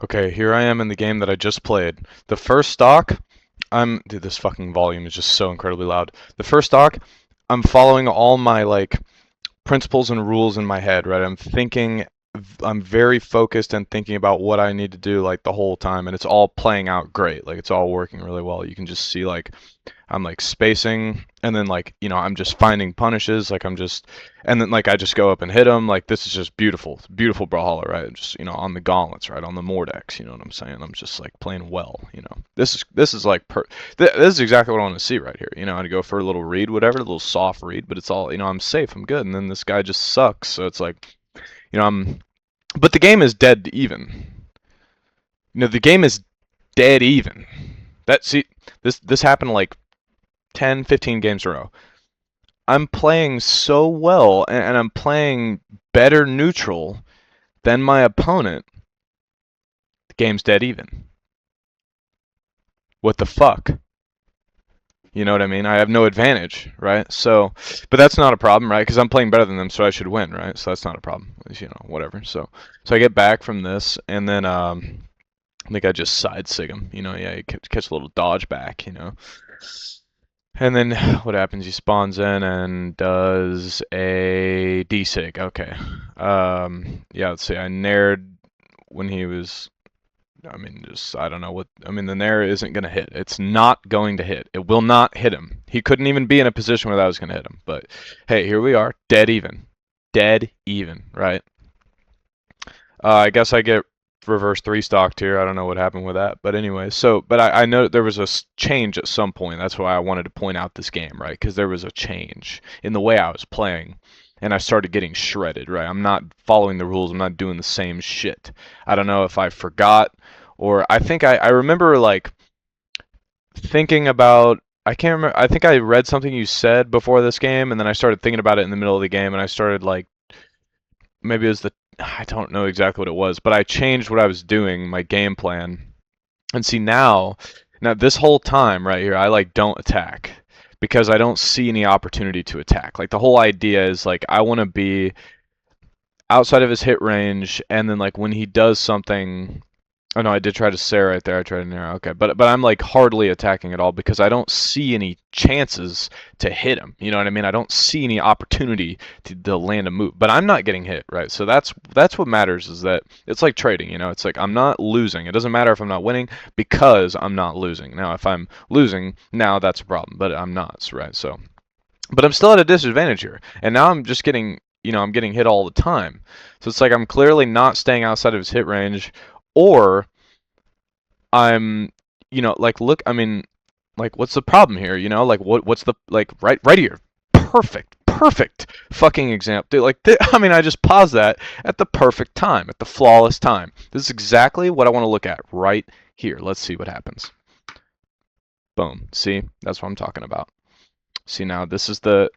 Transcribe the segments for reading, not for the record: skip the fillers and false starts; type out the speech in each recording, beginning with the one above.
Okay, here I am in the game that I just played. The first stock, dude, this fucking volume is just so incredibly loud. The first stock, I'm following all my like principles and rules in my head, right? I'm very focused and thinking about what I need to do like the whole time, and it's all playing out great. Like it's all working really well. You can just see like I'm like spacing, and then like I'm just finding punishes, like and then like I just go up and hit them. Like this is just beautiful, it's beautiful Brawlhalla, right? Just on the gauntlets, right, on the Mordex. You know what I'm saying? I'm just like playing well. This is like this is exactly what I want to see right here. I'd go for a little read, whatever, a little soft read, but it's all I'm safe, I'm good. And then this guy just sucks, so it's like I'm. But the game is dead even. The game is dead even. This happened like 10, 15 games in a row. I'm playing so well, and I'm playing better neutral than my opponent. The game's dead even. What the fuck? You know what I mean? I have no advantage, right? So, but that's not a problem, right? Because I'm playing better than them, so I should win, right? So that's not a problem. Whatever. So I get back from this, and then I think I just side sig him. Yeah, you catch a little dodge back. And then what happens? He spawns in and does a D-Sig. Okay. Yeah, let's see. I nared when he was. I don't know what. The nair isn't going to hit. It's not going to hit. It will not hit him. He couldn't even be in a position where that was going to hit him. But hey, here we are. Dead even. Dead even, right? I guess I get reverse three stocked here. I don't know what happened with that, but anyway. But I know there was a change at some point. That's why I wanted to point out this game, right? Because there was a change in the way I was playing, and I started getting shredded, right? I'm not following the rules. I'm not doing the same shit. I don't know if I forgot, or I think I remember like thinking about. I can't remember. I think I read something you said before this game, and then I started thinking about it in the middle of the game, and I started like maybe it was the I don't know exactly what it was, but I changed what I was doing, my game plan. And see now this whole time right here, I like don't attack because I don't see any opportunity to attack. Like the whole idea is like I want to be outside of his hit range, and then like when he does something. Oh no, I did try to say right there. I tried to narrow. Okay, but I'm like hardly attacking at all because I don't see any chances to hit him. You know what I mean? I don't see any opportunity to land a move. But I'm not getting hit, right? So that's what matters is that it's like trading. It's like I'm not losing. It doesn't matter if I'm not winning because I'm not losing. Now, if I'm losing, now that's a problem. But I'm not, right? So, but I'm still at a disadvantage here, and now I'm just getting. I'm getting hit all the time. So it's like I'm clearly not staying outside of his hit range, or I'm, like look, like what's the problem here? Like what's the like right here? Perfect fucking example. Dude, like I just paused that at the perfect time, at the flawless time. This is exactly what I want to look at right here. Let's see what happens. Boom. See? That's what I'm talking about. See now, this is the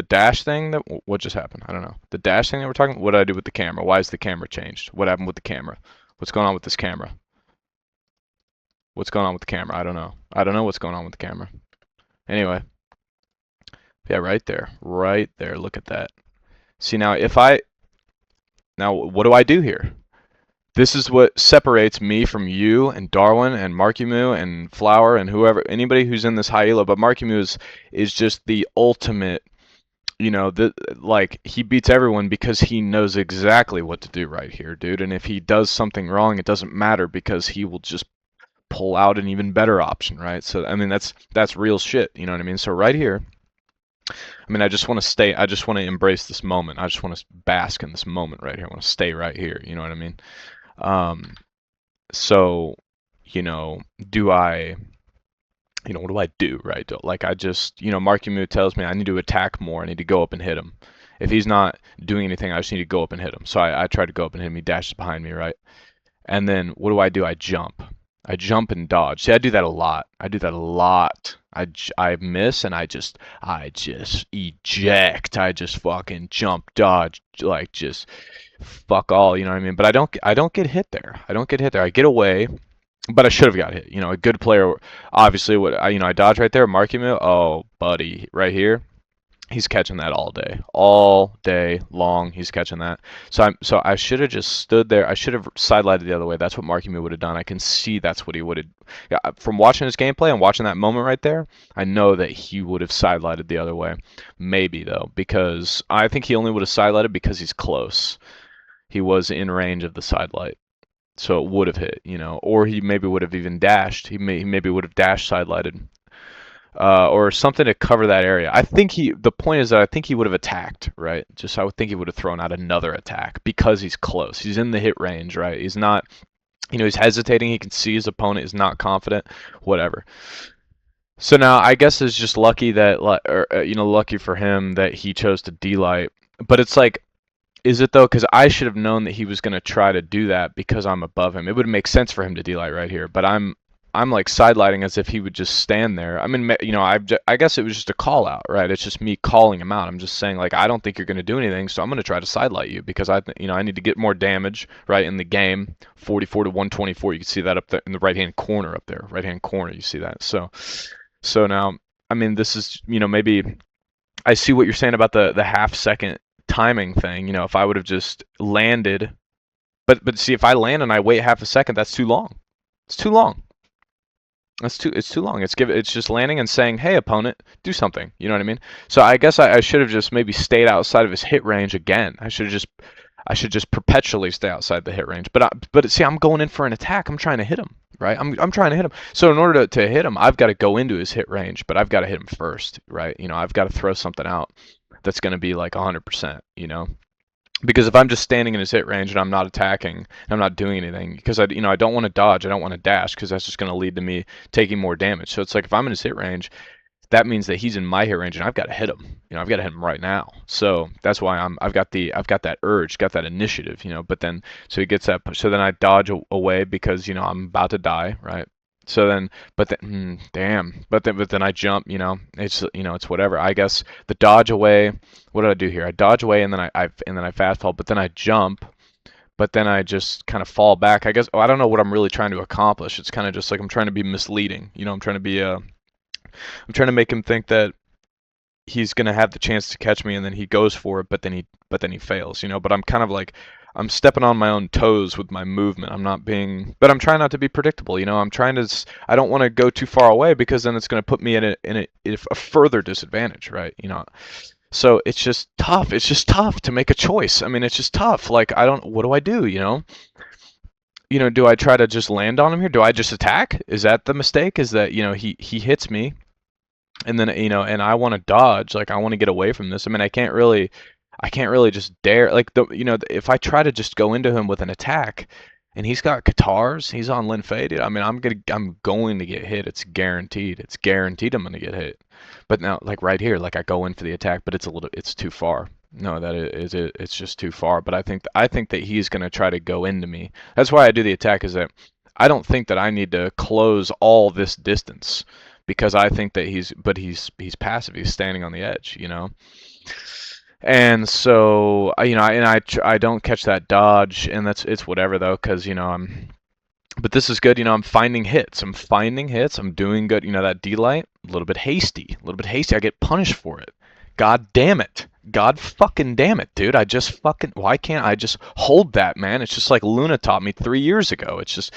dash thing that what just happened? I don't know. The dash thing that we're talking. What did I do with the camera? Why is the camera changed? What happened with the camera? What's going on with this camera? What's going on with the camera? I don't know. I don't know what's going on with the camera. Anyway, yeah, right there. Right there. Look at that. See now now what do I do here? This is what separates me from you and Darwin and Markimu and Flower and whoever anybody who's in this high elo, but Markimu is just the ultimate, like he beats everyone because he knows exactly what to do right here, dude. And if he does something wrong, it doesn't matter because he will just pull out an even better option, right? So that's real shit, you know what I mean? So right here, I just want to stay. I just want to embrace this moment. I just want to bask in this moment right here. I want to stay right here. You know what I mean? Um, so, do I? What do I do? Right? Like I just, Marky Moo tells me I need to attack more. I need to go up and hit him. If he's not doing anything, I just need to go up and hit him. So I try to go up and hit him. He dashes behind me, right? And then what do? I jump. I jump and dodge. See, I do that a lot. I do that a lot. I miss and I just eject. I just fucking jump, dodge, like just fuck all. You know what I mean? But I don't get hit there. I don't get hit there. I get away, but I should have got hit. A good player, obviously. What I dodge right there, marking him. Oh, buddy, right here. He's catching that all day long. He's catching that. So I should have just stood there. I should have sidelighted the other way. That's what Marky Me would have done. I can see that's what he would have. Yeah, from watching his gameplay and watching that moment right there, I know that he would have sidelighted the other way. Maybe though, because I think he only would have sidelighted because he's close. He was in range of the sidelight, so it would have hit, or he maybe would have even dashed. He maybe would have dash sidelighted or something to cover that area. I think the point is that I think he would have attacked, right? Just I would think he would have thrown out another attack because he's close. He's in the hit range, right? He's not, he's hesitating. He can see his opponent is not confident, whatever. So now I guess it's just lucky that, lucky for him that he chose to D-light. But it's like, is it though? Because I should have known that he was going to try to do that because I'm above him. It would make sense for him to D-light right here, but I'm like sidelighting as if he would just stand there. I mean, I guess it was just a call out, right? It's just me calling him out. I'm just saying like I don't think you're going to do anything, so I'm going to try to sidelight you because I need to get more damage right in the game. 44 to 124. You can see that up there in the right-hand corner up there. Right-hand corner, you see that. So now, I mean, this is, maybe I see what you're saying about the half-second timing thing. If I would have just landed, but see, if I land and I wait half a second, that's too long. It's too long. It's too long. It's just landing and saying, "Hey, opponent, do something." You know what I mean? So I guess I should have just maybe stayed outside of his hit range again. I should just perpetually stay outside the hit range. But see, I'm going in for an attack. I'm trying to hit him, right? I'm trying to hit him. So in order to hit him, I've got to go into his hit range, but I've got to hit him first, right? I've got to throw something out that's going to be like 100%, Because if I'm just standing in his hit range and I'm not attacking, I'm not doing anything, because I don't want to dodge, I don't want to dash, because that's just going to lead to me taking more damage. So it's like if I'm in his hit range, that means that he's in my hit range and I've got to hit him. I've got to hit him right now. So that's why I've got that urge, got that initiative. But then so he gets that. So then I dodge away because I'm about to die, right? So then, but then, damn. But then I jump. It's whatever. I guess the dodge away. What did I do here? I dodge away and then I fast fall. But then I jump. But then I just kind of fall back. I guess I don't know what I'm really trying to accomplish. It's kind of just like I'm trying to be misleading. I'm trying to be I'm trying to make him think that he's gonna have the chance to catch me, and then he goes for it, but then he fails. But I'm kind of like I'm stepping on my own toes with my movement. But I'm trying not to be predictable. I'm trying to. I don't want to go too far away because then it's gonna put me in a further disadvantage, right? So it's just tough. It's just tough to make a choice. I mean, it's just tough. Like what do I do? Do I try to just land on him here? Do I just attack? Is that the mistake? Is that he hits me, and then and I want to dodge, like I want to get away from this. I mean, I can't really just dare, like if I try to just go into him with an attack and he's got Katars, he's on Lin Faded, I mean, I'm going to get hit. It's guaranteed I'm going to get hit. But now, like right here, like I go in for the attack, but it's too far. No, it's just too far. But I think that he's going to try to go into me. That's why I do the attack, is that I don't think that I need to close all this distance, because I think that he's passive. He's standing on the edge, And so, I don't catch that dodge, and it's whatever though, because but this is good. I'm finding hits. I'm doing good. That D-light, a little bit hasty. I get punished for it. God damn it. God fucking damn it, dude. Why can't I just hold that, man? It's just like Luna taught me 3 years ago. It's just,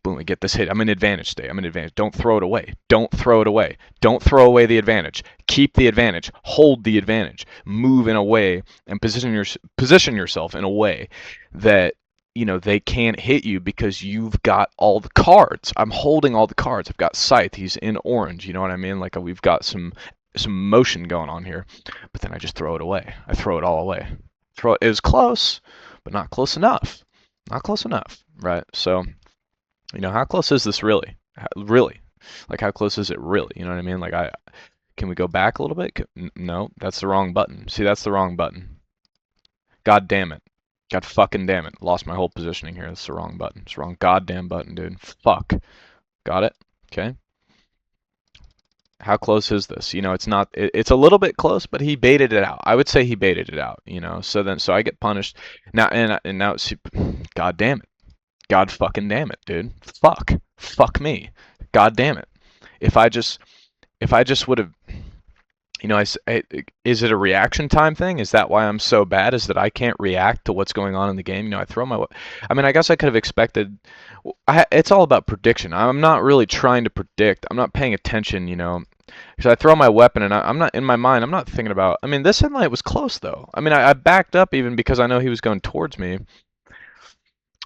boom, I get this hit. I'm in advantage state. Don't throw it away. Don't throw away the advantage. Keep the advantage. Hold the advantage. Move in a way and position yourself in a way that they can't hit you because you've got all the cards. I'm holding all the cards. I've got Scythe. He's in orange. You know what I mean? Like we've got some motion going on here. But then I just throw it away. I throw it all away. It was close, but not close enough. Not close enough, right? So, how close is this really? Really? Like how close is it really? You know what I mean? Like can we go back a little bit? No, that's the wrong button. See, that's the wrong button. God damn it. God fucking damn it. Lost my whole positioning here. That's the wrong button. It's the wrong goddamn button, dude. Fuck. Got it? Okay. How close is this? It's not, it's a little bit close, but he baited it out. I would say he baited it out, so I get punished. Now, and now, see, God damn it. God fucking damn it, dude. Fuck me. God damn it. If I just would have, you know, is it a reaction time thing? Is that why I'm so bad? Is that I can't react to what's going on in the game? You know, I mean, I guess I could have expected. It's all about prediction. I'm not really trying to predict. I'm not paying attention. You know, because I throw my weapon and I'm not in my mind. I'm not thinking about. I mean, this headlight was close though. I mean, I backed up even because I know he was going towards me.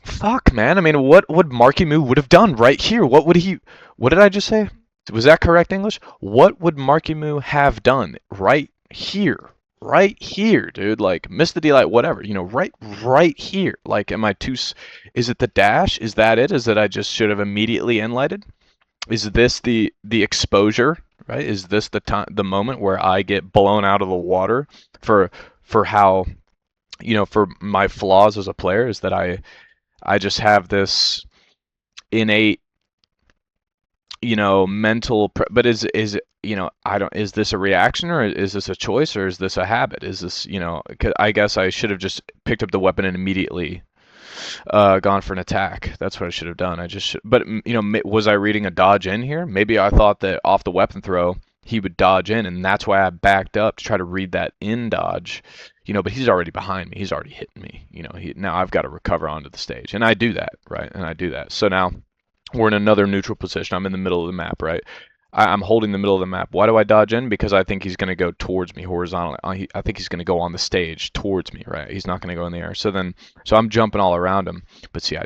Fuck, man. I mean, what would Marky Moo would have done right here? What would he? What did I just say? Was that correct English? What would Marky Moo have done right here? Right here, dude. Like, miss the D-light, whatever. You know, right here. Like, am I too? Is it the dash? Is that it? Is that I just should have immediately enlighted? Is this the exposure? Right? Is this the time, the moment where I get blown out of the water for how, you know, for my flaws as a player? Is that I just have this innate, you know, but is you know, I don't, is this a reaction or is this a choice or is this a habit? Is this, you know, I guess I should have just picked up the weapon and immediately gone for an attack. That's what I should have done. I just should, but you know, was I reading a dodge in here? Maybe I thought that off the weapon throw he would dodge in, and that's why I backed up to try to read that in dodge. You know, but he's already behind me. He's already hitting me. You know, now I've got to recover onto the stage, and I do that, right? And I do that. So now we're in another neutral position. I'm in the middle of the map, right? I'm holding the middle of the map. Why do I dodge in? Because I think he's going to go towards me horizontally. I think he's going to go on the stage towards me, right? He's not going to go in the air. So I'm jumping all around him. But see,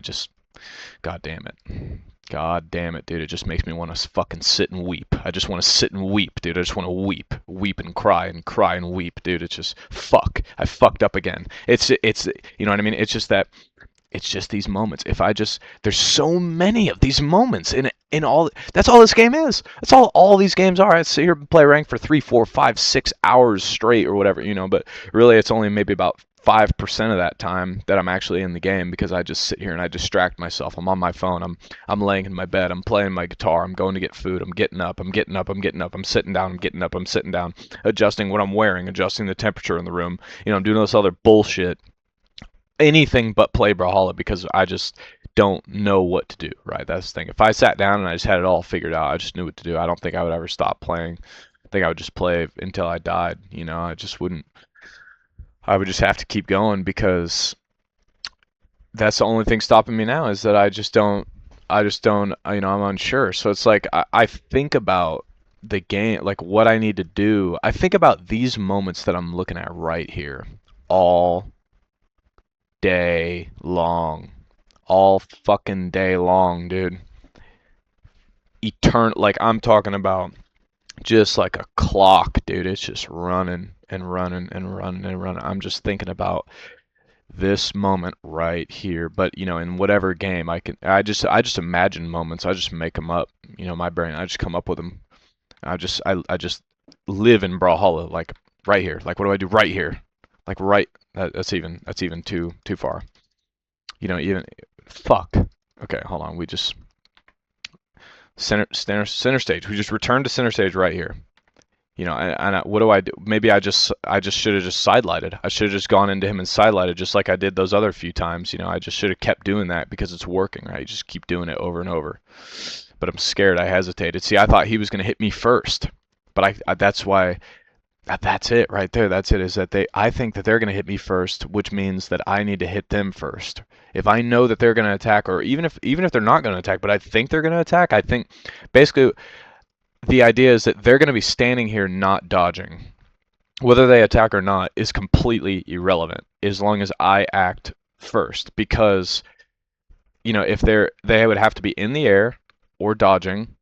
God damn it. God damn it, dude. It just makes me want to fucking sit and weep. I just want to sit and weep, dude. I just want to weep. Weep and cry and weep, dude. It's just, fuck. I fucked up again. You know what I mean? It's just these moments. If I just, there's so many of these moments in all. That's all this game is. That's all these games are. I sit here and play rank for 3, 4, 5, 6 hours straight or whatever, you know. But really, it's only maybe about 5% of that time that I'm actually in the game because I just sit here and I distract myself. I'm on my phone. I'm laying in my bed. I'm playing my guitar. I'm going to get food. I'm getting up. I'm getting up. I'm getting up. I'm sitting down. I'm getting up. I'm sitting down. Adjusting what I'm wearing. Adjusting the temperature in the room. You know, I'm doing all this other bullshit, anything but play Brawlhalla because I just don't know what to do, right? That's the thing. If I sat down and I just had it all figured out, I just knew what to do, I don't think I would ever stop playing. I think I would just play until I died, you know? I just wouldn't. I would just have to keep going because that's the only thing stopping me now is that I just don't, you know, I'm unsure. So it's like I think about the game, like what I need to do. I think about these moments that I'm looking at right here all day long. All fucking day long, dude. Like I'm talking about just like a clock, dude. It's just running and running and running and running. I'm just thinking about this moment right here. But you know, in whatever game I just imagine moments. I just make them up. You know, my brain. I just come up with them. I just live in Brawlhalla, like right here. Like what do I do right here? Like right. That's even too far. You know, even fuck. Okay, hold on. We just center stage. We just returned to center stage right here. You know, what do I do? Maybe I just should have just sidelighted. I should have just gone into him and sidelighted just like I did those other few times. You know, I just should have kept doing that because it's working, right? You just keep doing it over and over. But I'm scared. I hesitated. See, I thought he was going to hit me first, but that's why. That's it right there. That's it. Is that I think that they're going to hit me first, which means that I need to hit them first. If I know that they're going to attack, or even if they're not going to attack, but I think they're going to attack, I think basically the idea is that they're going to be standing here not dodging. Whether they attack or not is completely irrelevant as long as I act first, because you know if they would have to be in the air or dodging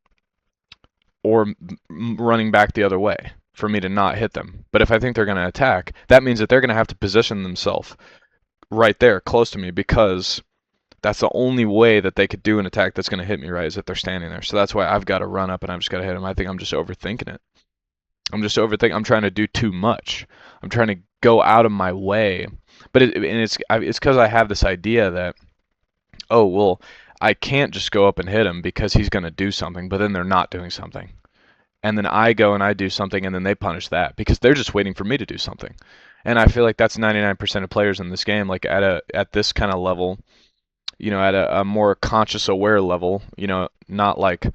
or running back the other way for me to not hit them. But if I think they're going to attack, that means that they're going to have to position themselves right there close to me because that's the only way that they could do an attack that's going to hit me, right, is if they're standing there. So that's why I've got to run up and I've just got to hit them. I think I'm just overthinking it. I'm trying to do too much. I'm trying to go out of my way. But it's because I have this idea that, oh, well, I can't just go up and hit him because he's going to do something, but then they're not doing something. And then I go and I do something and then they punish that because they're just waiting for me to do something. And I feel like that's 99% of players in this game, like at this kind of level, you know, at a more conscious aware level, you know, not like,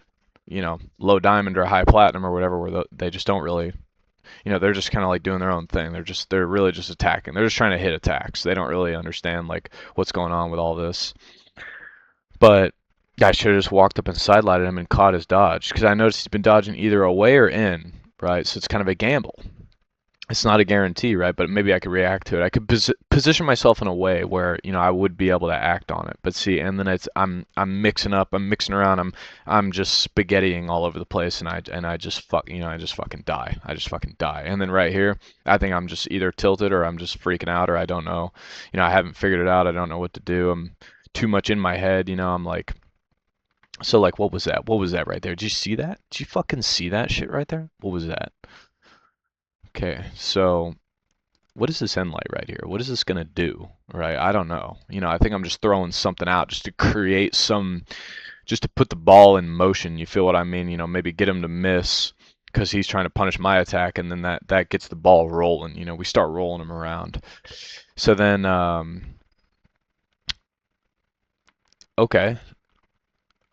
you know, low diamond or high platinum or whatever, where they just don't really they're just kind of like doing their own thing. They're really just attacking. They're just trying to hit attacks. They don't really understand like what's going on with all this. But I should have just walked up and sidelighted him and caught his dodge because I noticed he's been dodging either away or in, right? So it's kind of a gamble. It's not a guarantee, right? But maybe I could react to it. I could position myself in a way where I would be able to act on it. But see, and then I'm mixing up, I'm mixing around, I'm just spaghettiing all over the place, and I just I just fucking die. I just fucking die. And then right here, I think I'm just either tilted or I'm just freaking out or I don't know. I haven't figured it out. I don't know what to do. I'm too much in my head. I'm like. So like, what was that? What was that right there? Did you see that? Did you fucking see that shit right there? What was that? Okay, so what is this end light right here? What is this gonna do? Right? I don't know. I think I'm just throwing something out just to create just to put the ball in motion. You feel what I mean? Maybe get him to miss because he's trying to punish my attack, and then that gets the ball rolling. We start rolling him around. So then, okay,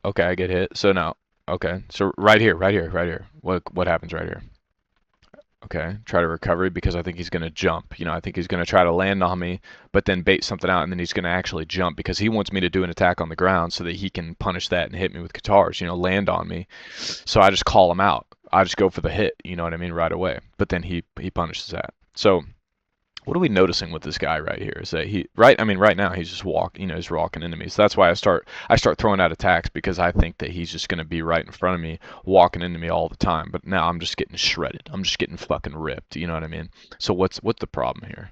okay, I get hit. So now, okay, so right here, right here, right here. What happens right here? Okay, try to recover because I think he's going to jump. I think he's going to try to land on me, but then bait something out, and then he's going to actually jump because he wants me to do an attack on the ground so that he can punish that and hit me with guitars, land on me. So I just call him out. I just go for the hit, you know what I mean, right away. But then he punishes that. So what are we noticing with this guy right here is that right now he's just he's walking into me. So that's why I start throwing out attacks because I think that he's just going to be right in front of me, walking into me all the time. But now I'm just getting shredded. I'm just getting fucking ripped. You know what I mean? So what's the problem here?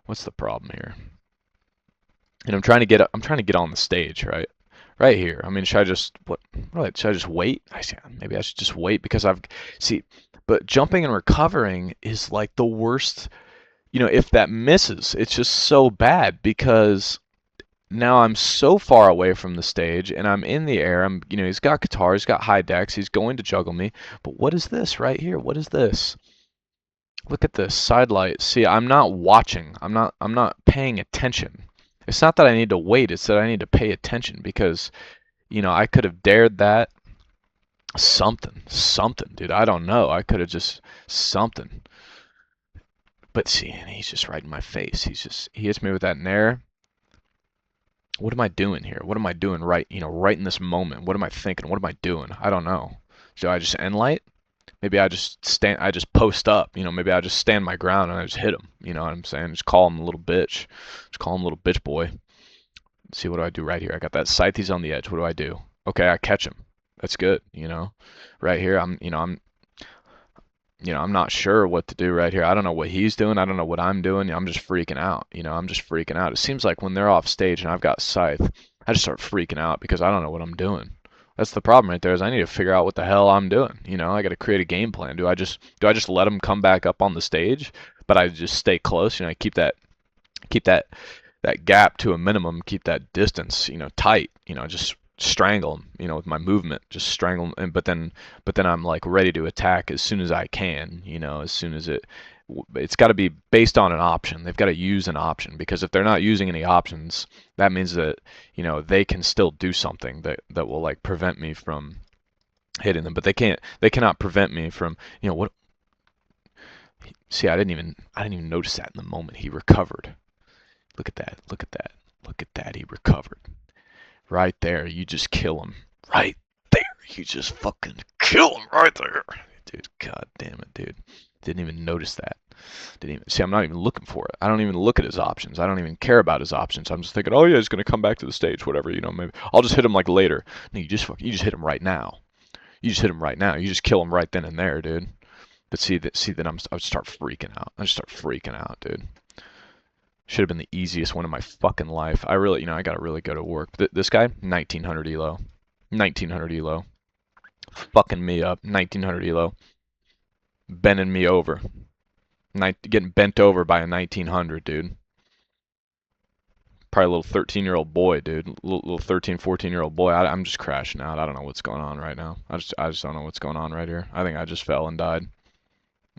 What's the problem here? And I'm trying to get on the stage, right? Right here. I mean, should I just should I just wait? Maybe I should just wait because but jumping and recovering is like the worst. If that misses, it's just so bad because now I'm so far away from the stage and I'm in the air. He's got guitar, he's got high decks, he's going to juggle me. But what is this right here? What is this? Look at this sidelight. See, I'm not watching. I'm not paying attention. It's not that I need to wait, it's that I need to pay attention because, I could have dared that something, dude. I don't know. I could have just something. But see, he's just right in my face. He hits me with that nair. What am I doing here? What am I doing right in this moment? What am I thinking? What am I doing? I don't know. Do I just end light? Maybe I just post up, maybe I just stand my ground and I just hit him. You know what I'm saying? Just call him a little bitch. Just call him a little bitch boy. Let's see, what do I do right here? I got that scythe, he's on the edge. What do I do? Okay, I catch him. That's good, Right here, I'm not sure what to do right here. I don't know what he's doing. I don't know what I'm doing. I'm just freaking out. I'm just freaking out. It seems like when they're off stage and I've got scythe, I just start freaking out because I don't know what I'm doing. That's the problem right there is I need to figure out what the hell I'm doing. I got to create a game plan. Do I just let them come back up on the stage, but I just stay close? Keep that gap to a minimum. Keep that distance, tight. Just strangle him, with my movement, just strangle him. But then I'm like ready to attack as soon as I can, as soon as it's got to be based on an option. They've got to use an option because if they're not using any options, that means that, they can still do something that will like prevent me from hitting them. But they cannot prevent me from, what? See, I didn't even notice that in the moment he recovered. Look at that. Look at that. Look at that. He recovered. Right there, you just kill him. Right there, you just fucking kill him right there. Dude, god damn it, dude. Didn't even notice that. Didn't even see. I'm not even looking for it. I don't even look at his options. I don't even care about his options. I'm just thinking, oh yeah, he's gonna come back to the stage, whatever. Maybe I'll just hit him like later. No, you just hit him right now. You just hit him right now. You just kill him right then and there, dude. But see that I would start freaking out. I just start freaking out, dude. Should have been the easiest one in my fucking life. I really, I gotta really go to work. This guy, 1900 elo. 1900 elo. Fucking me up. 1900 elo. Bending me over. Getting bent over by a 1900, dude. Probably a little 13-year-old boy, dude. Little 13, 14-year-old boy. I'm just crashing out. I don't know what's going on right now. I just don't know what's going on right here. I think I just fell and died.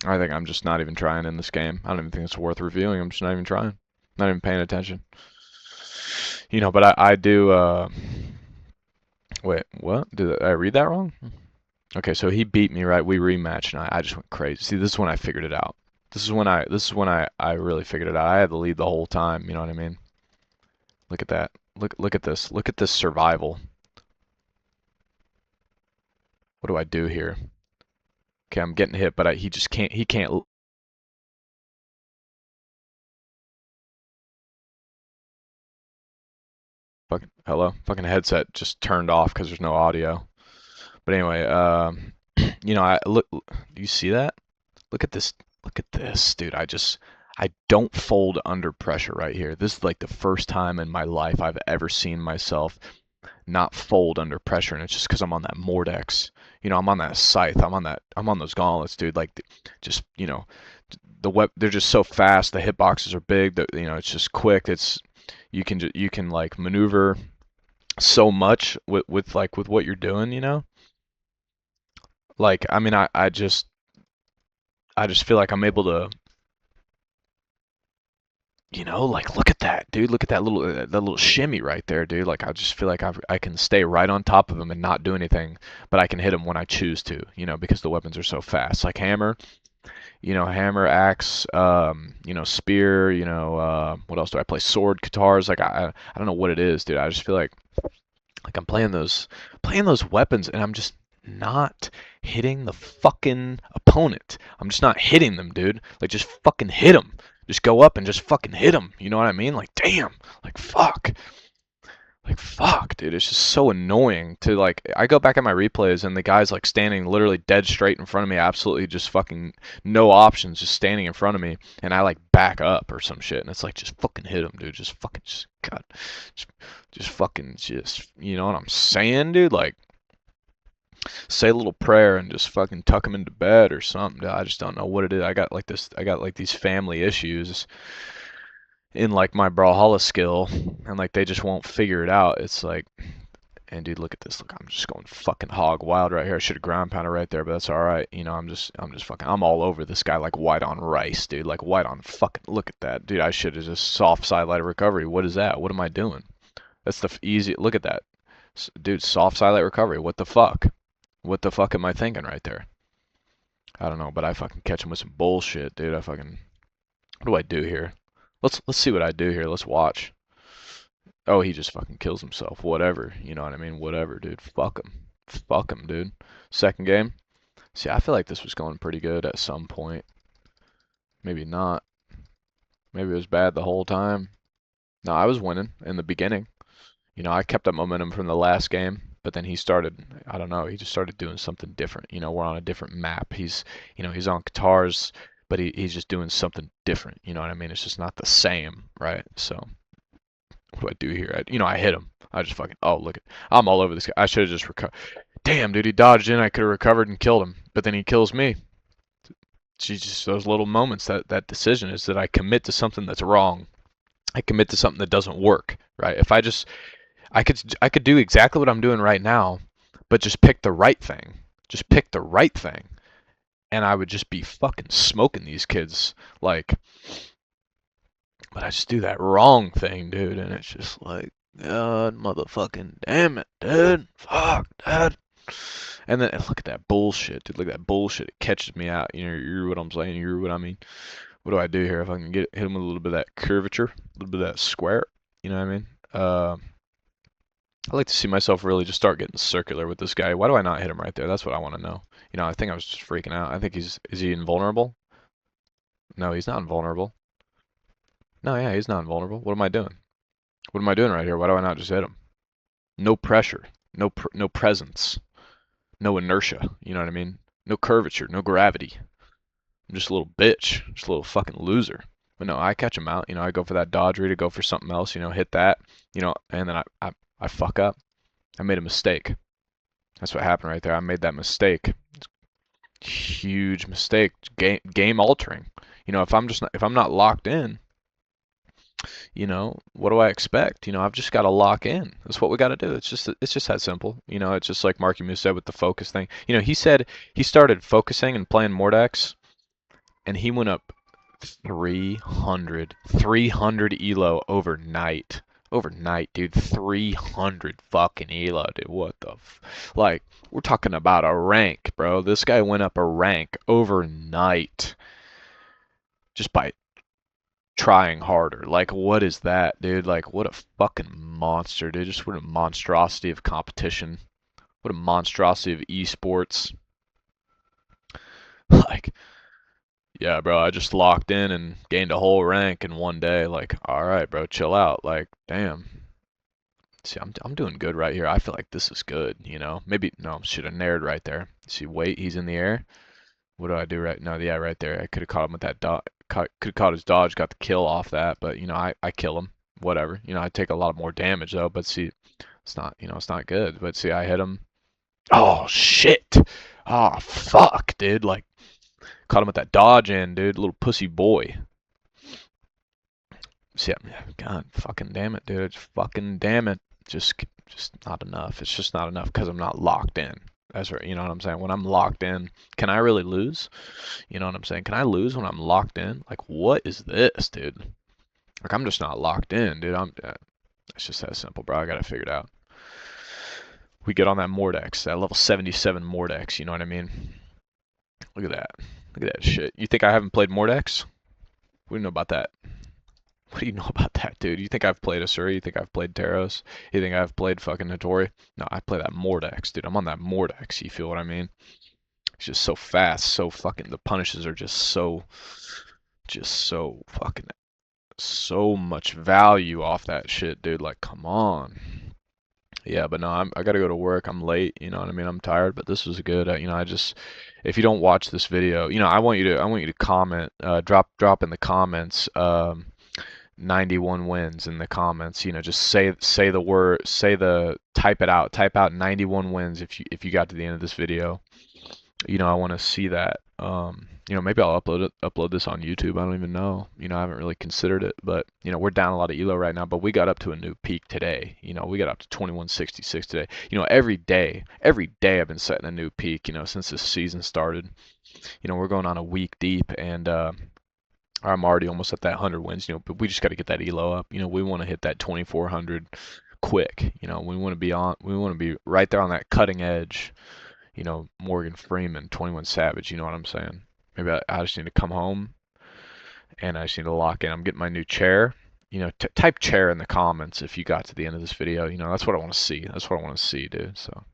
I think I'm just not even trying in this game. I don't even think it's worth reviewing. I'm just not even trying. Not even paying attention. But I do, wait, what? Did I read that wrong? Okay, so he beat me, right? We rematched, and I just went crazy. See, this is when I figured it out. This is when I really figured it out. I had the lead the whole time. You know what I mean? Look at that. Look at this. Look at this survival. What do I do here? Okay, I'm getting hit, but he just can't. He can't. Fucking hello. Fucking headset just turned off because there's no audio. But anyway, you know, I look. Do you see that? Look at this. Look at this, dude. I don't fold under pressure right here. This is like the first time in my life I've ever seen myself not fold under pressure, and it's just because I'm on that Mordex. You know, I'm on that scythe. I'm on those gauntlets, dude. Like, just they're just so fast. The hitboxes are big. It's just quick. You can like maneuver so much with what you're doing. Like, I mean, I just feel like I'm able to, like, look at that, dude. Look at that little shimmy right there, dude. Like, I just feel like I can stay right on top of him and not do anything, but I can hit him when I choose to, because the weapons are so fast. Like hammer, axe, spear, what else do I play? Sword, guitars. Like, I don't know what it is, dude. I just feel like I'm playing those weapons, and I'm just not hitting the fucking opponent. I'm just not hitting them, dude. Like, just fucking hit them. Just go up and just fucking hit them. You know what I mean? Like, damn. Like, fuck. Like, fuck, dude. It's just so annoying to, like, I go back at my replays and the guy's like standing literally dead straight in front of me, absolutely just fucking no options, just standing in front of me, and I like back up or some shit, and it's like, just fucking hit him, dude. God, just, you know what I'm saying, dude? Like, say a little prayer and just fucking tuck him into bed or something. I just don't know what it is. I got like these family issues in like my Brawlhalla skill, and like they just won't figure it out. It's like, and dude, look at this. Look, I'm just going fucking hog wild right here. I should have ground pounded right there, but that's all right. I'm just fucking, I'm all over this guy like white on rice, dude. Like white on fucking. Look at that, dude. I should have just soft side light recovery. What is that? What am I doing? That's the easy. Look at that, dude. Soft side light recovery. What the fuck? What the fuck am I thinking right there? I don't know, but I fucking catch him with some bullshit, dude. What do I do here? Let's see what I do here. Let's watch. Oh, he just fucking kills himself. Whatever. You know what I mean? Whatever, dude. Fuck him. Fuck him, dude. Second game. See, I feel like this was going pretty good at some point. Maybe not. Maybe it was bad the whole time. No, I was winning in the beginning. I kept up momentum from the last game, but then he started, I don't know, he just started doing something different. We're on a different map. He's on guitars, but he's just doing something different. You know what I mean? It's just not the same, right? So what do I do here? I hit him. I just fucking, oh, look, I'm all over this guy. I should have just recovered. Damn, dude, he dodged in. I could have recovered and killed him, but then he kills me. It's just those little moments, that decision is that I commit to something that's wrong. I commit to something that doesn't work, right? If I could do exactly what I'm doing right now, but just pick the right thing. Just pick the right thing, and I would just be fucking smoking these kids, like, but I just do that wrong thing, dude, and it's just like, God, motherfucking damn it, dude. Fuck, dude. And then look at that bullshit, dude. Look at that bullshit. It catches me out. You hear what I'm saying? You hear what I mean? What do I do here? If I can hit him with a little bit of that curvature, a little bit of that square, you know what I mean? I like to see myself really just start getting circular with this guy. Why do I not hit him right there? That's what I want to know. I think I was just freaking out. I think is he invulnerable? No, he's not invulnerable. No, yeah, he's not invulnerable. What am I doing? What am I doing right here? Why do I not just hit him? No pressure, no presence, no inertia. You know what I mean? No curvature, no gravity. I'm just a little bitch, just a little fucking loser. But no, I catch him out. I go for that dodge read to go for something else. Hit that. And then I fuck up. I made a mistake. That's what happened right there. I made that mistake. Huge mistake. Game altering. If I'm not locked in, what do I expect? I've just got to lock in. That's what we got to do. It's just that simple. It's just like Marky Moose said with the focus thing. He said he started focusing and playing Mordex, and he went up 300 elo overnight. Overnight, dude, 300 fucking elo, dude. What the like, we're talking about a rank, bro. This guy went up a rank overnight just by trying harder. Like, what is that, dude? Like, what a fucking monster, dude. Just what a monstrosity of competition. What a monstrosity of esports. Like, yeah, bro, I just locked in and gained a whole rank in one day. Like, all right, bro, chill out. Like, damn. See, I'm doing good right here. I feel like this is good, you know. Maybe no, should have nared right there. See, wait, he's in the air. What do I do right? No, yeah, right there. I could have caught him with that dodge. Could have caught his dodge, got the kill off that. But you know, I kill him. Whatever. You know, I take a lot more damage though. But see, it's not. You know, it's not good. But see, I hit him. Oh shit. Oh fuck, dude. Like caught him with that dodge in, dude. Little pussy boy. See, yeah, God, fucking damn it, dude. Fucking damn it. Just not enough. It's just not enough because I'm not locked in. That's right. You know what I'm saying? When I'm locked in, can I really lose? You know what I'm saying? Can I lose when I'm locked in? Like, what is this, dude? Like, I'm just not locked in, dude. It's just that simple, bro. I gotta figure it out. We get on that Mordex, that level 77 Mordex. You know what I mean? Look at that. Look at that shit. You think I haven't played Mordex? What do you know about that? What do you know about that, dude? You think I've played Asuri? You think I've played Taros? You think I've played fucking Hattori? No, I play that Mordex, dude. I'm on that Mordex. You feel what I mean? It's just so fast, so fucking. The punishes are just so fucking, so much value off that shit, dude. Like, come on. Yeah, but no, I gotta go to work. I'm late. You know what I mean? I'm tired, but this was good. You know, I just if you don't watch this video, you know, I want you to comment, drop in the comments. 91 wins in the comments. You know, just say the word, type it out. Type out 91 wins if you got to the end of this video. You know, I want to see that. You know, maybe I'll upload this on YouTube. I don't even know. You know, I haven't really considered it, but you know, we're down a lot of elo right now, but we got up to a new peak today. You know, we got up to 2166 today. You know, every day I've been setting a new peak, you know, since this season started. You know, we're going on a week deep and I'm already almost at that 100 wins, you know, but we just got to get that elo up. You know, we want to hit that 2400 quick. You know, we want to be right there on that cutting edge. You know, Morgan Freeman, 21 Savage. You know what I'm saying? Maybe I just need to come home and I just need to lock in. I'm getting my new chair. You know, type chair in the comments if you got to the end of this video. You know, that's what I want to see. That's what I want to see, dude. So.